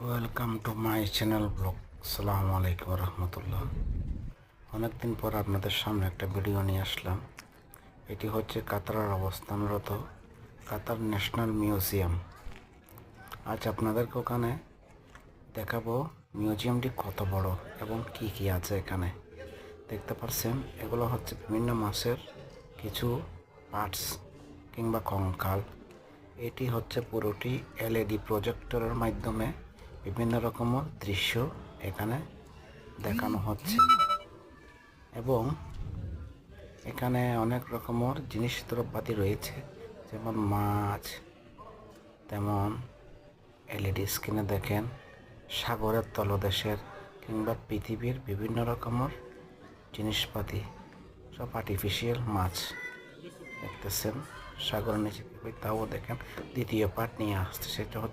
Welcome to my channel blog. আসসালামু আলাইকুম রহমতুল্লাহ। অনেকদিন পর আপনাদের সামনে একটা ভিডিও নিয়ে আসলাম। এটি হচ্ছে কাতারের অবস্থানরত কাতার ন্যাশনাল মিউজিয়াম। আজ আপনাদেরকে ওখানে দেখাবো মিউজিয়ামটি কত বড় এবং কি কি আছে এখানে। দেখতে পাচ্ছেন এগুলো হচ্ছে বিভিন্ন মাছের কিছু পার্টস কিংবা কঙ্কাল। এটি হচ্ছে পুরোটি এলইডি প্রজেক্টরের মাধ্যমে বিভিন্ন রকমের দৃশ্য এখানে দেখানো হচ্ছে এবং এখানে অনেক রকমের জিনিসপত্রপাতি রয়েছে, যেমন মাছ, তেমন এলইডি স্ক্রিনে দেখেন সাগরের তলদেশের কিংবা পৃথিবীর বিভিন্ন রকমের জিনিসপাতি, সব আর্টিফিশিয়াল মাছ দেখতেছেন সাগরের নিচে। তাও দেখেন দ্বিতীয় পার্ট নিয়ে আসছে, সেটা হচ্ছে